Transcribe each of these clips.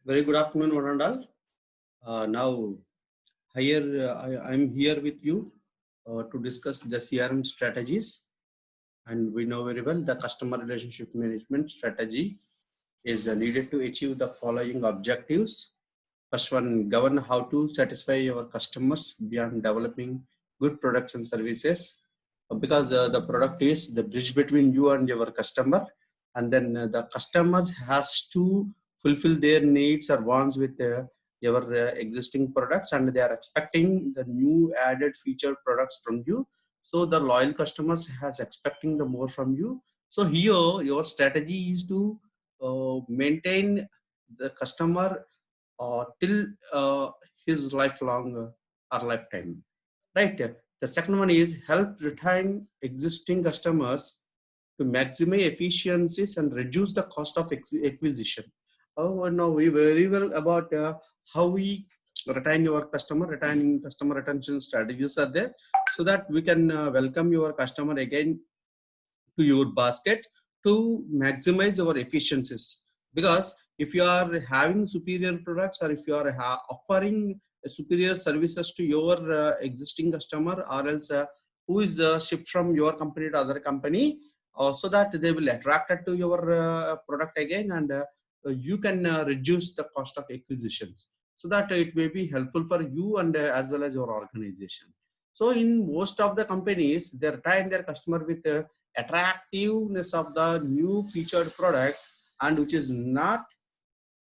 Very good afternoon, one and all. Now, here I'm here with you to discuss the CRM strategies, and we know very well the customer relationship management strategy is needed to achieve the following objectives. First one, govern how to satisfy your customers beyond developing good products and services, because the product is the bridge between you and your customer, and then the customer has to fulfill their needs or wants with your existing products, and they are expecting the new added feature products from you. So the loyal customers has expecting the more from you. So here your strategy is to maintain the customer till his lifelong or lifetime, right? The second one is help retain existing customers to maximize efficiencies and reduce the cost of acquisition. Oh, no, we very well about how we retain your customer. Retaining customer retention strategies are there, so that we can welcome your customer again to your basket to maximize our efficiencies. Because if you are having superior products, or if you are offering superior services to your existing customer, or else who is shipped from your company to other company, so that they will attract to your product again, and you can reduce the cost of acquisitions, so that it may be helpful for you and as well as your organization. So in most of the companies, they retain their customer with attractiveness of the new featured product, and which is not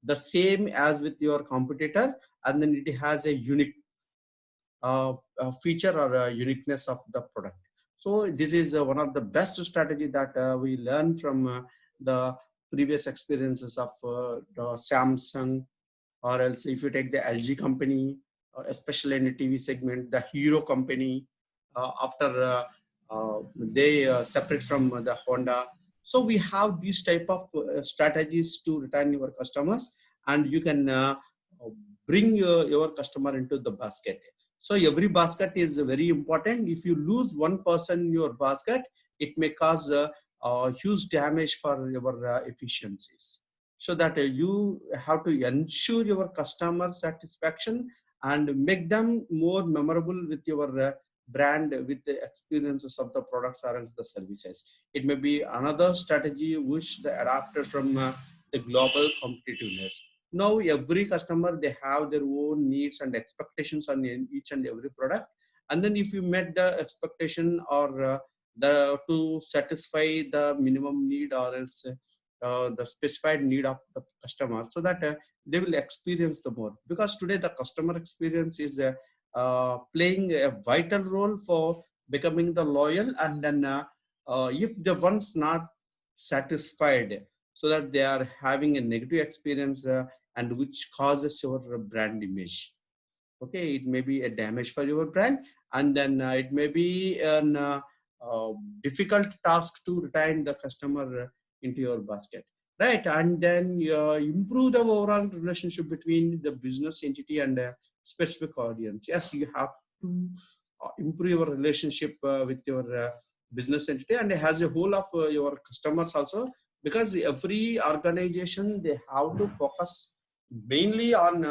the same as with your competitor, and then it has a unique feature or uniqueness of the product. So this is one of the best strategy that we learn from the previous experiences of the Samsung, or else if you take the LG company, especially in the TV segment, the Hero company, after they separate from the Honda. So we have these type of strategies to retain your customers, and you can bring your customer into the basket. So every basket is very important. If you lose one person in your basket, it may cause huge damage for your efficiencies. So that you have to ensure your customer satisfaction and make them more memorable with your brand, with the experiences of the products or else the services. It may be another strategy which the adapted from the global competitiveness. Now every customer, they have their own needs and expectations on each and every product, and then if you met the expectation or the to satisfy the minimum need or else the specified need of the customer, so that they will experience the more. Because today the customer experience is playing a vital role for becoming the loyal, and then if the one's not satisfied, so that they are having a negative experience, and which causes your brand image. Okay, it may be a damage for your brand, and then it may be an difficult task to retain the customer into your basket, right? And then improve the overall relationship between the business entity and specific audience. Yes, you have to improve your relationship with your business entity and has a whole of your customers also, because every organization, they have to focus mainly on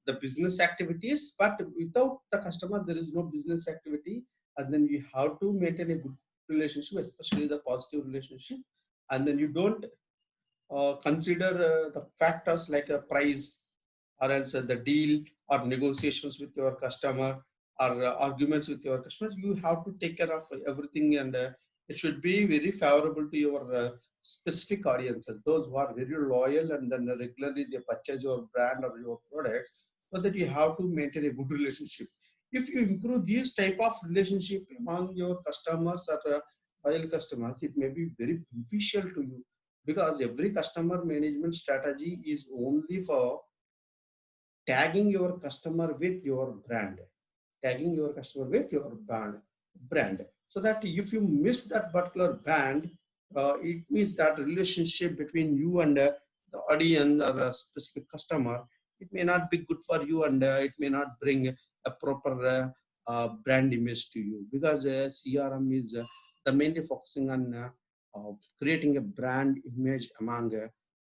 the business activities, but without the customer there is no business activity. And then you have to maintain a good relationship, especially the positive relationship, and then you don't consider the factors like a price, or else the deal or negotiations with your customer, or arguments with your customers. You have to take care of everything, and it should be very favorable to your specific audiences, those who are very loyal and then regularly they purchase your brand or your products, so that you have to maintain a good relationship. If you improve these type of relationship among your customers or loyal customers, it may be very beneficial to you, because every customer management strategy is only for tagging your customer with your brand, tagging your customer with your brand, so that if you miss that particular brand, it means that relationship between you and the audience or a specific customer, it may not be good for you, and it may not bring a proper brand image to you. Because CRM is the mainly focusing on creating a brand image among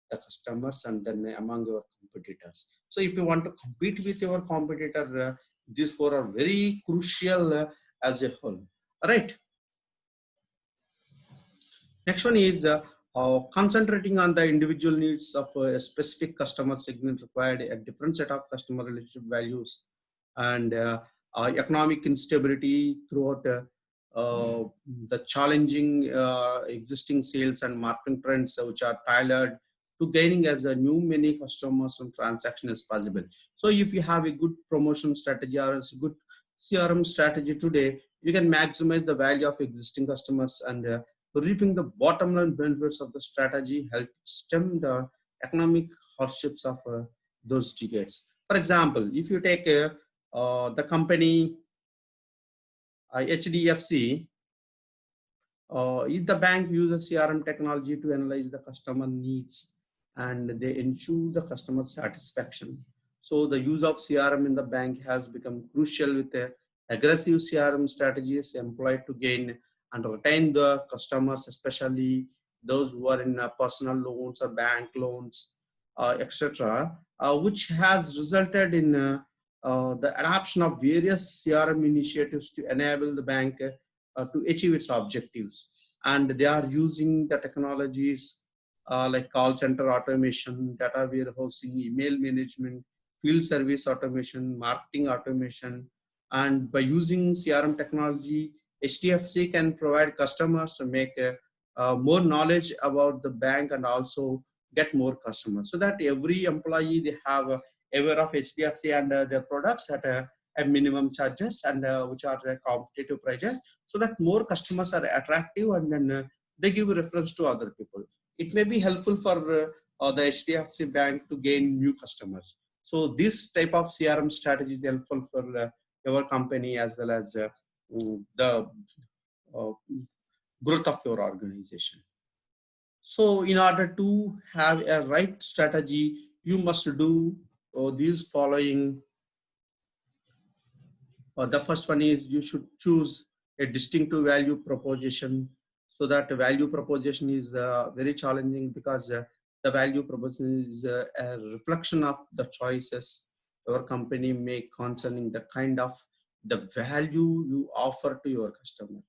the customers and then among your competitors. So if you want to compete with your competitor, these four are very crucial as a whole. Right. Next one is concentrating on the individual needs of a specific customer segment required a different set of customer relationship values and economic instability throughout the challenging existing sales and marketing trends which are tailored to gaining as a new many customers and transactions as possible. So if you have a good promotion strategy or a good CRM strategy today, you can maximize the value of existing customers and reaping the bottom line benefits of the strategy help stem the economic hardships of those decades. For example, if you take the company HDFC, if the bank uses CRM technology to analyze the customer needs and they ensure the customer satisfaction. So the use of CRM in the bank has become crucial with aggressive CRM strategies employed to gain and retain the customers, especially those who are in personal loans or bank loans, etc., which has resulted in the adoption of various CRM initiatives to enable the bank to achieve its objectives. And they are using the technologies like call center automation, data warehousing, email management, field service automation, marketing automation. And by using CRM technology, HDFC can provide customers to make more knowledge about the bank and also get more customers, so that every employee they have aware of HDFC and their products at a minimum charges and which are competitive prices, so that more customers are attractive and then they give reference to other people. It may be helpful for the HDFC bank to gain new customers. So this type of CRM strategy is helpful for your company as well as the uh, growth of your organization. So in order to have a right strategy, you must do these following. The first one is you should choose a distinctive value proposition. So that value proposition is very challenging because the value proposition is a reflection of the choices your company make concerning the kind of the value you offer to your customer.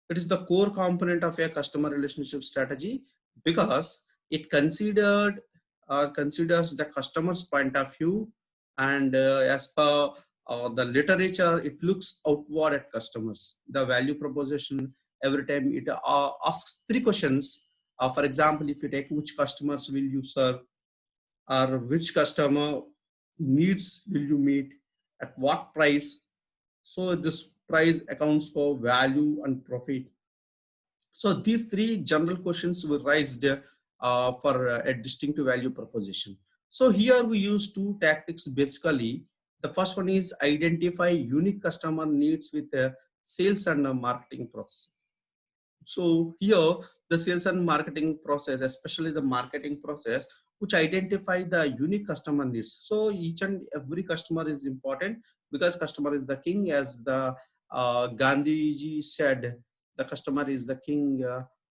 It is the core component of a customer relationship strategy because it considers the customer's point of view, and as per the literature, it looks outward at customers. The value proposition every time it asks three questions. For example, if you take which customers will you serve, or which customer needs will you meet, at what price. So this price accounts for value and profit. So these three general questions were raised for a distinctive value proposition. So here we use two tactics basically. The first one is identify unique customer needs with a sales and a marketing process. So here the sales and marketing process, especially the marketing process, which identify the unique customer needs. So each and every customer is important because customer is the king, as the Gandhiji said, the customer is the king.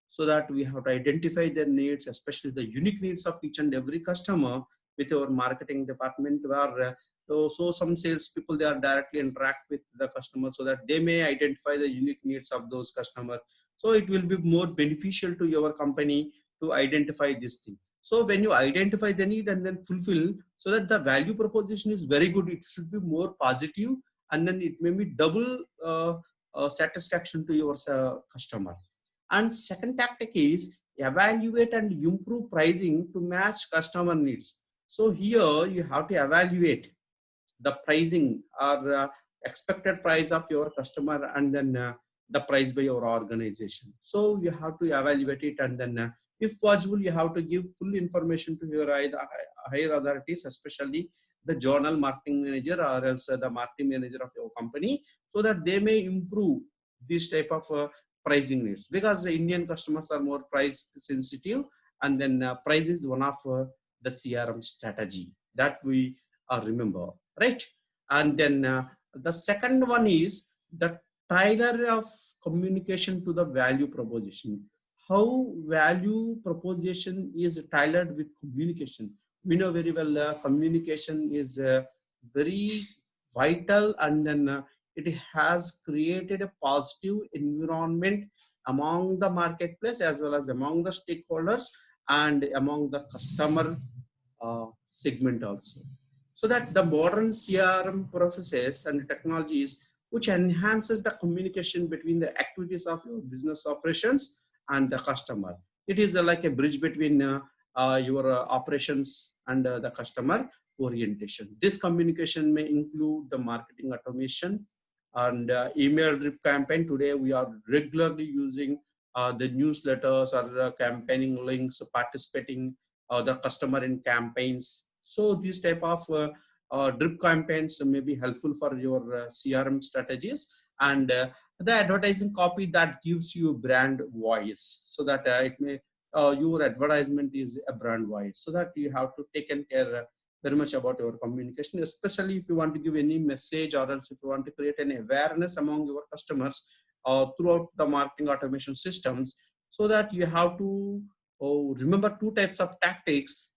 So that we have to identify their needs, especially the unique needs of each and every customer with our marketing department, where so some sales people, they are directly interact with the customer so that they may identify the unique needs of those customers. So it will be more beneficial to your company to identify this thing. So when you identify the need and then fulfill, so that the value proposition is very good, it should be more positive, and then it may be double satisfaction to your customer. And second tactic is evaluate and improve pricing to match customer needs. So here you have to evaluate the pricing or expected price of your customer and then the price by your organization. So you have to evaluate it, and then if possible you have to give full information to your higher authorities, especially the journal marketing manager or else the marketing manager of your company, so that they may improve this type of pricing needs, because the Indian customers are more price sensitive, and then price is one of the CRM strategy that we remember, right? And then the second one is the tyler of communication to the value proposition. how value proposition is tailored with communication. We know very well communication is very vital, and then it has created a positive environment among the marketplace as well as among the stakeholders and among the customer segment also. So that the modern CRM processes and technologies which enhances the communication between the activities of your business operations and the customer. It is like a bridge between your operations and the customer orientation. This communication may include the marketing automation and email drip campaign. Today we are regularly using the newsletters or campaigning links, participating the customer in campaigns. So these type of drip campaigns may be helpful for your CRM strategies, and the advertising copy that gives you brand voice, so that it may your advertisement is a brand voice, so that you have to take care very much about your communication, especially if you want to give any message or else if you want to create an awareness among your customers throughout the marketing automation systems. So that you have to remember two types of tactics.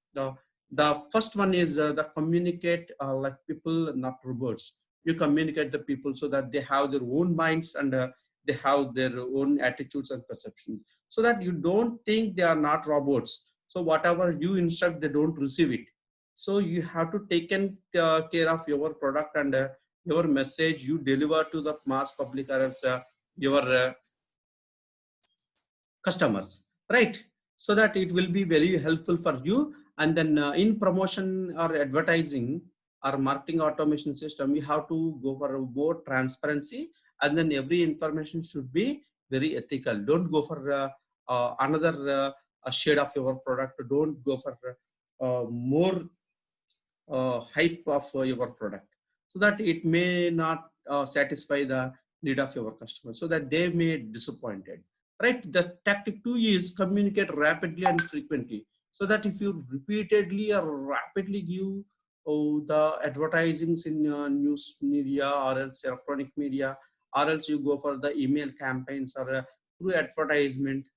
The first one is the communicate like people, not robots. You communicate the people so that they have their own minds and they have their own attitudes and perceptions, so that you don't think they are not robots. So whatever you instruct, they don't receive it. So you have to take care of your product and your message you deliver to the mass public or else your customers, right? So that it will be very helpful for you. And then in promotion or advertising or marketing automation system, you have to go for more transparency, and then every information should be very ethical. Don't go for another shade of your product. Don't go for more hype of your product, so that it may not satisfy the need of your customer, so that they may disappointed, right? The tactic two is communicate rapidly and frequently, so that if you repeatedly or rapidly give the advertisings in news media or else electronic media, or else you go for the email campaigns or through advertisement,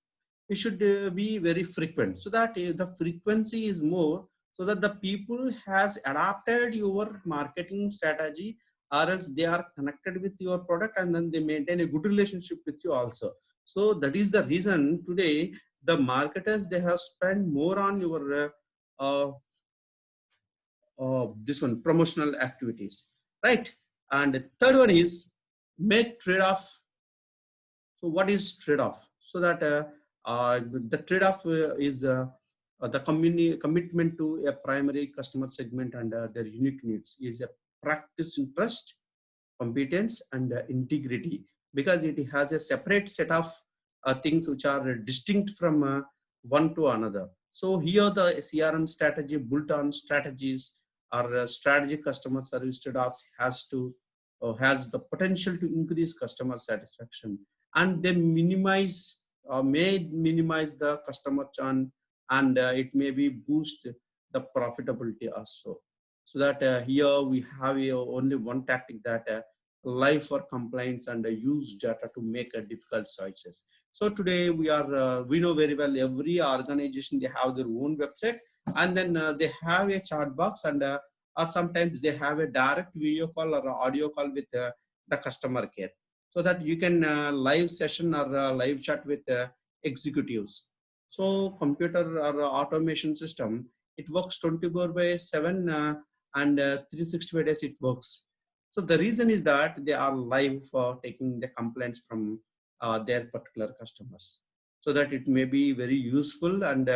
it should be very frequent, so that the frequency is more, so that the people has adapted your marketing strategy, or else they are connected with your product, and then they maintain a good relationship with you also. So that is the reason today the marketers, they have spent more on your this one promotional activities, right? And the third one is make trade-off. So what is trade-off? So that the trade-off is the commitment to a primary customer segment and their unique needs is a practice interest, competence, and integrity, because it has a separate set of things which are distinct from one to another. So here the CRM strategy built on strategies or strategic customer service trade-offs has the potential to increase customer satisfaction, and they may minimize the customer churn, and it may be boost the profitability also. So that here we have only one tactic, that live for compliance and use data to make difficult choices. So today we know very well every organization, they have their own website, and then they have a chat box, and or sometimes they have a direct video call or audio call with the customer care, so that you can live session or live chat with executives. So computer or automation system, it works 24 by 7 and 365 days it works. So the reason is that they are live for taking the complaints from their particular customers, so that it may be very useful, and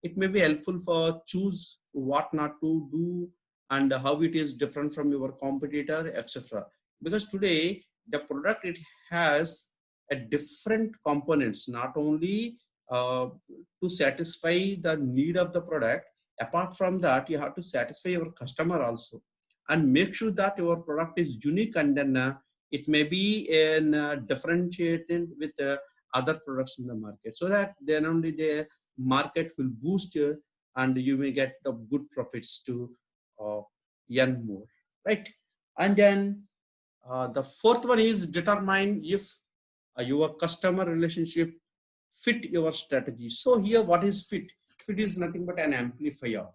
it may be helpful for choose what not to do and how it is different from your competitor, etc. Because today the product, it has a different components, not only to satisfy the need of the product. Apart from that, you have to satisfy your customer also, and make sure that your product is unique, and then it may be in differentiated with other products in the market, so that then only the market will boost you, and you may get the good profits to uh, earn more, right? And then the fourth one is determine if your customer relationship fit your strategy. So here, what is fit? Fit is nothing but an amplifier,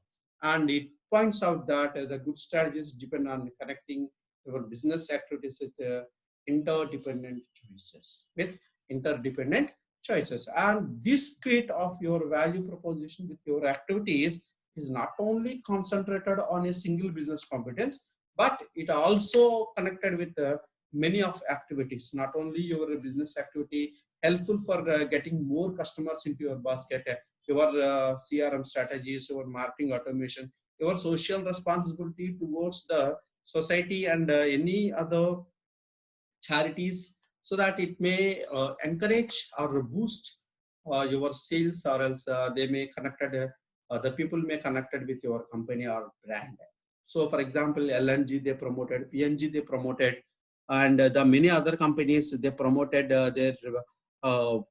and it points out that the good strategies depend on connecting your business activities with interdependent choices. With interdependent choices, and this fit of your value proposition with your activities is not only concentrated on a single business competence, but it also connected with many of activities. Not only your business activity helpful for getting more customers into your basket, your CRM strategies, your marketing automation, your social responsibility towards the society, and any other charities, so that it may encourage or boost your sales, or else they may connected the people may connected with your company or brand. So for example, LNG they promoted, PNG they promoted, and the many other companies they promoted their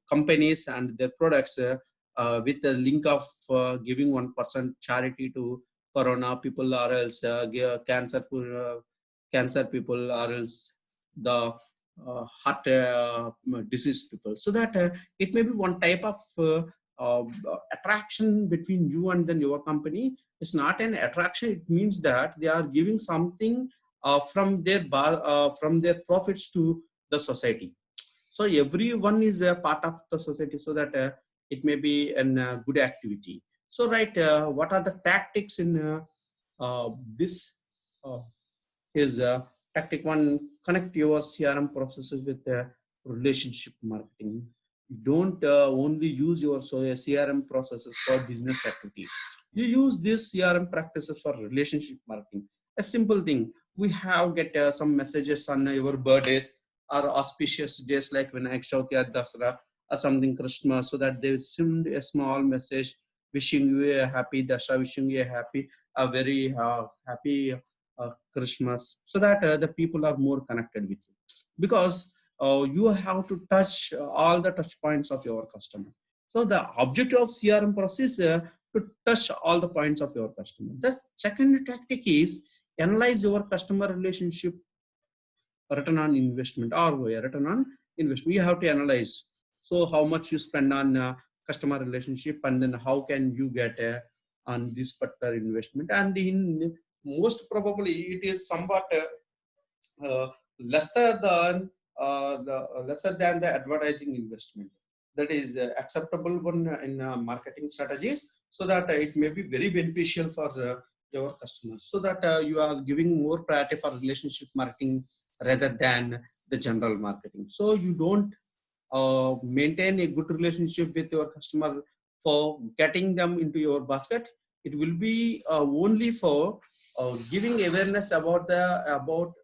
companies and their products with the link of giving 1% charity to corona people, or else cancer people, or else the heart disease people. So that it may be one type of attraction between you and then your company. It's not an attraction, it means that they are giving something from their profits to the society. So everyone is a part of the society, so that it may be a good activity. So right, what are the tactics in this is tactic one: connect your CRM processes with relationship marketing. Don't only use your CRM processes for business activity. You use these CRM practices for relationship marketing. A simple thing: we have get some messages on your birthdays or auspicious days like Vinayak Chavithi or Dasara or something Christmas, so that they send a small message wishing you a happy Dasara, wishing you a very happy Christmas, so that the people are more connected with you, because you have to touch all the touch points of your customer. So the objective of CRM process to touch all the points of your customer. The second tactic is analyze your customer relationship return on investment, ROI, return on investment. You have to analyze. So how much you spend on customer relationship, and then how can you get on this particular investment. And in most probably it is somewhat lesser than lesser than the advertising investment. That is acceptable one in marketing strategies, so that it may be very beneficial for your customers, so that you are giving more priority for relationship marketing rather than the general marketing. So you don't maintain a good relationship with your customer for getting them into your basket. It will be only for giving awareness about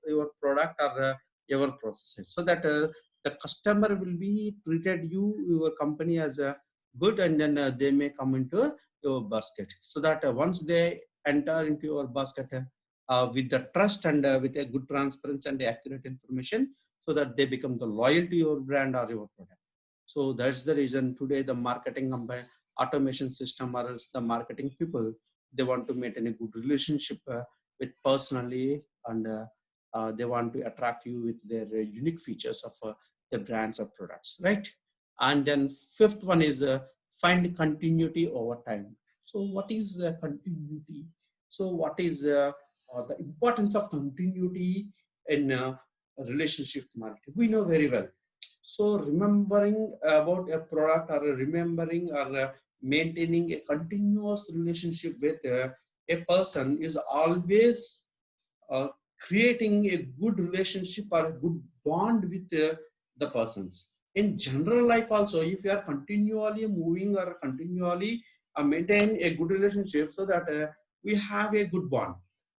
your product or your processes, so that the customer will be treated your company as a good, and then they may come into your basket, so that once they enter into your basket with the trust and with a good transparency and accurate information, so that they become the loyal to your brand or your product. So that's the reason today the marketing automation system, or else the marketing people, they want to maintain a good relationship with personally, and they want to attract you with their unique features of the brands or products, right? And then fifth one is find continuity over time. So what is continuity? So what is the importance of continuity in relationship marketing? We know very well. So remembering about a product, or remembering or maintaining a continuous relationship with a person is always uh, creating a good relationship or a good bond with the persons. In general life also, if you are continually moving or continually maintain a good relationship, so that we have a good bond,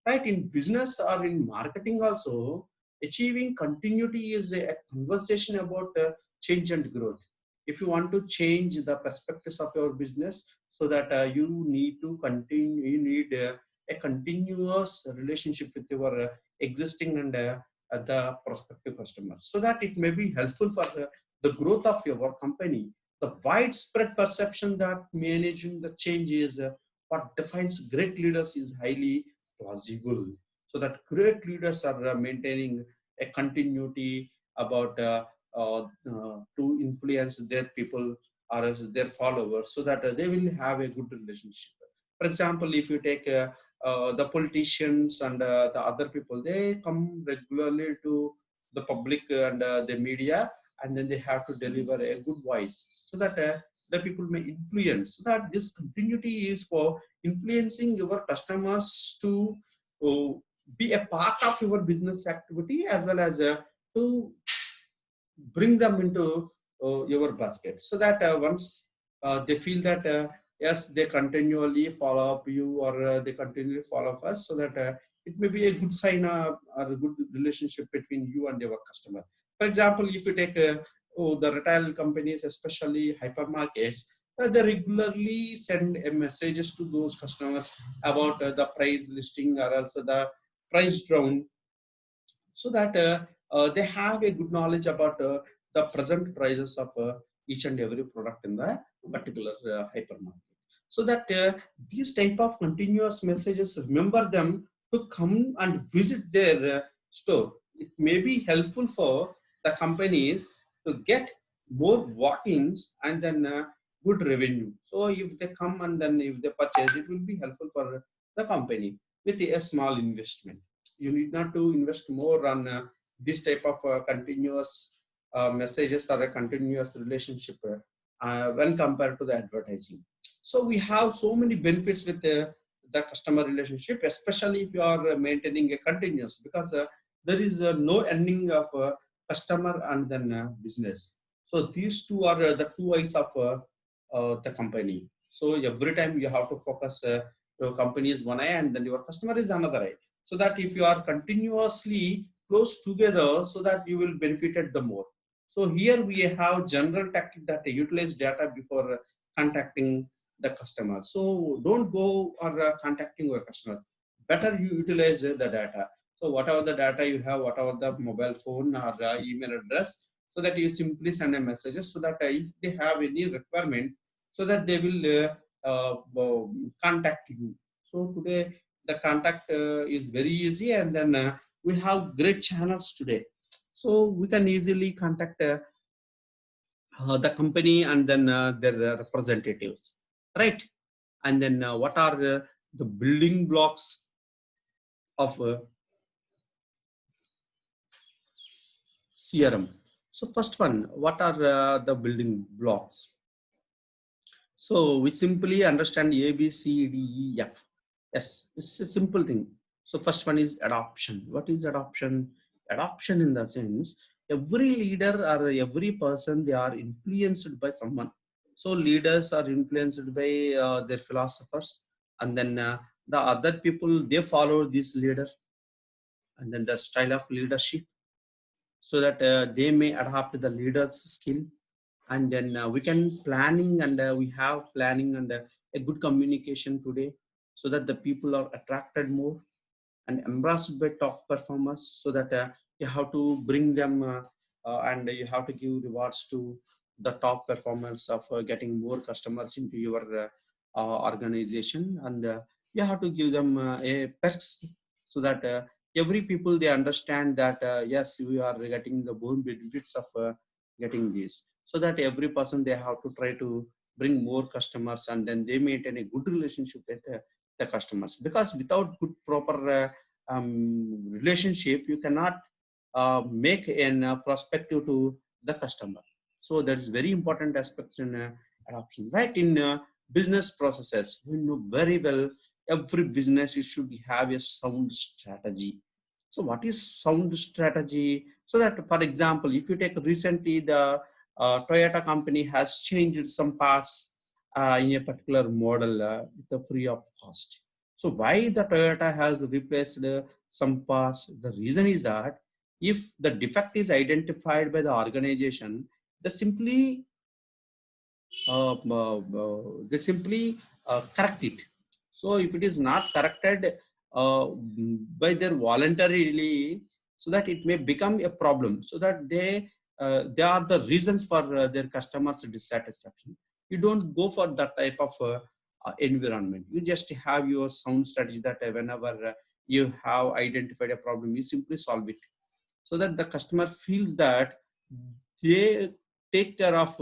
right? In business or in marketing also, achieving continuity is a conversation about change and growth. If you want to change the perspectives of your business, so that you need to continue, you need a continuous relationship with your existing and the prospective customers, so that it may be helpful for the growth of your company. The widespread perception that managing the change is what defines great leaders is highly plausible. So that great leaders are maintaining a continuity about to influence their people or else their followers, so that they will have a good relationship. For example, if you take the politicians and the other people, they come regularly to the public and the media, and then they have to deliver a good voice, so that the people may influence. So that this continuity is for influencing your customers to uh, be a part of your business activity, as well as to bring them into your basket, so that once they feel that yes, they continually follow up you, or they continually follow up us, so that it may be a good sign or a good relationship between you and your customer. For example, if you take the retail companies, especially hypermarkets, they regularly send messages to those customers about the price listing, or also the price drone, so that they have a good knowledge about the present prices of each and every product in the particular hypermarket, so that these type of continuous messages remember them to come and visit their store. It may be helpful for the companies to get more walk-ins and then good revenue. So if they come and then if they purchase, it will be helpful for the company with a small investment. You need not to invest more on this type of continuous messages or a continuous relationship when compared to the advertising. So we have so many benefits with the customer relationship, especially if you are maintaining a continuous, because there is no ending of customer and then business. So these two are the two eyes of the company. So every time you have to focus, your company is one eye and then your customer is another eye, so that if you are continuously close together, so that you will benefit it the more. So here we have general tactic that utilize data before contacting the customer. So don't go or contacting your customer. Better you utilize the data. So whatever the data you have, whatever the mobile phone or email address, so that you simply send a messages, so that if they have any requirement, so that they will contact you. So today the contact is very easy, and then we have great channels today, so we can easily contact the company and then their representatives, right? And then what are the building blocks of CRM? So first one, what are the building blocks? So we simply understand A, B, C, D, E, F. Yes, it's a simple thing. So first one is adoption. What is adoption? Adoption in the sense, every leader or every person, they are influenced by someone. So leaders are influenced by their philosophers, and then the other people, they follow this leader, and then the style of leadership, so that they may adapt the leader's skill. And then we can planning, and we have planning and a good communication today, so that the people are attracted more and embraced by top performers, so that you have to bring them and you have to give rewards to the top performers of getting more customers into your organization. And you have to give them a perks, so that every people, they understand that yes, we are getting the more benefits of getting this, so that every person, they have to try to bring more customers, and then they maintain a good relationship with the customers, because without good proper relationship, you cannot make an prospective to the customer. So that is very important aspects in adoption, right? In business processes, we know very well, every business, you should have a sound strategy. So what is sound strategy? So that, for example, if you take recently, the Toyota company has changed some parts in a particular model with a free of cost. So why the Toyota has replaced some parts? The reason is that if the defect is identified by the organization, they simply correct it. So if it is not corrected by their voluntarily, so that it may become a problem, so that they are the reasons for their customers dissatisfaction. You don't go for that type of environment. You just have your sound strategy, that whenever you have identified a problem, you simply solve it, so that the customer feels that they take care of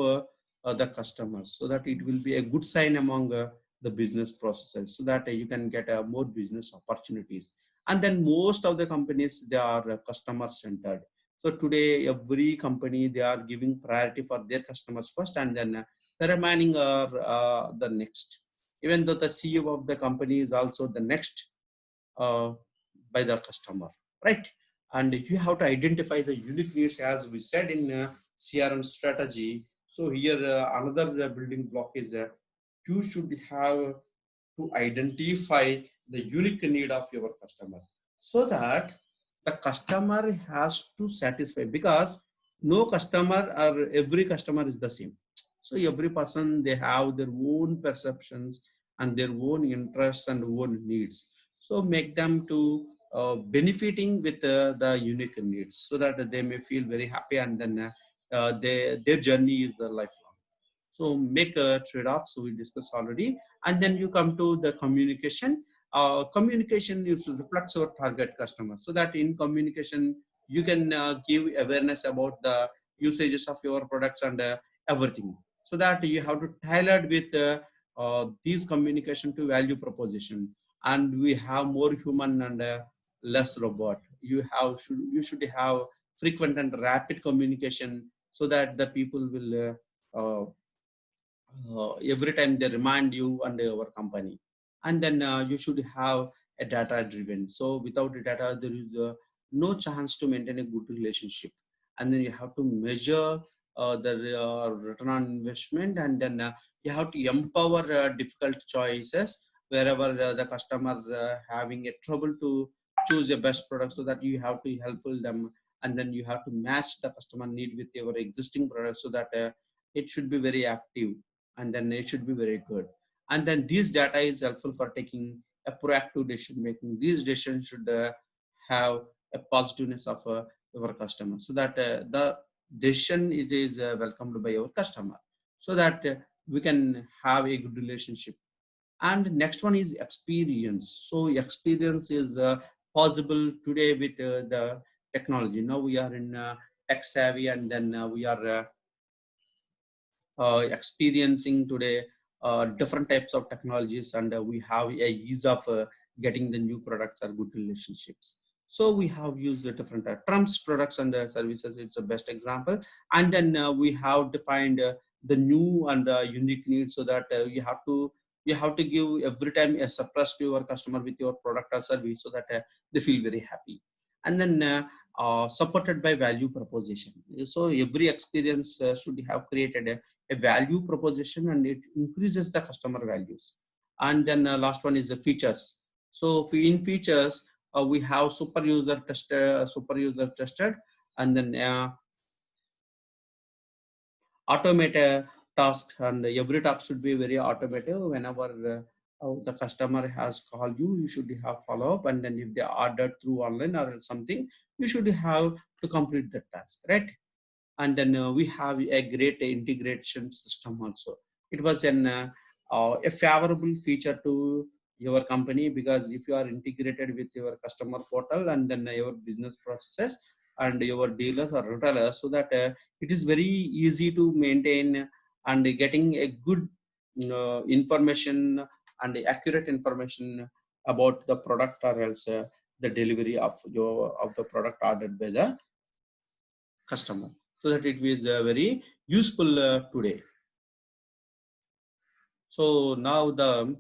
the customers, so that it will be a good sign among the business processes, so that you can get more business opportunities. And then most of the companies, they are customer centered. So today every company, they are giving priority for their customers first, and then the remaining are the next. Even though the CEO of the company is also the next uh, by the customer, right? And you have to identify the unique needs, as we said in CRM strategy. So here another building block is you should have to identify the unique need of your customer, so that the customer has to satisfy, because no customer or every customer is the same. So every person, they have their own perceptions and their own interests and own needs. So make them to benefiting with the unique needs, so that they may feel very happy, and then their journey is lifelong. So make a trade-off. So we discussed already. And then you come to the communication. Communication is reflects your target customer, so that in communication you can give awareness about the usages of your products and everything. So that you have to tailor with these communication to value proposition. And we have more human and less robot. You should have frequent and rapid communication, so that the people will every time they remind you and your company. And then you should have a data driven. So without the data, there is no chance to maintain a good relationship. And then you have to measure the return on investment, and then you have to empower difficult choices wherever the customer having a trouble to choose the best product, so that you have to helpful them. And then you have to match the customer need with your existing product, so that it should be very active, and then it should be very good. And then this data is helpful for taking a proactive decision making. These decisions should have a positiveness of your customer, so that the decision, it is welcomed by your customer, so that we can have a good relationship. And next one is experience. So experience is possible today with the technology. Now we are in tech savvy, and then we are experiencing today different types of technologies, and we have a ease of getting the new products or good relationships. So we have used the different terms, products and services. It's the best example. And then we have defined the new and unique needs, so that you have to give every time a surprise to your customer with your product or service, so that they feel very happy. And then supported by value proposition. So every experience should have created a value proposition, and it increases the customer values. And then last one is the features. So in features, we have super user tested, and then automate tasks, and every task should be very automated. Whenever the customer has called you, you should have follow up, and then if they ordered through online or something, you should have to complete the task, right? And then we have a great integration system also. It was a favorable feature to your company, because if you are integrated with your customer portal, and then your business processes and your dealers or retailers, so that it is very easy to maintain and getting a good information and accurate information about the product, or else the delivery of the product ordered by the customer, so that it is very useful today. So now the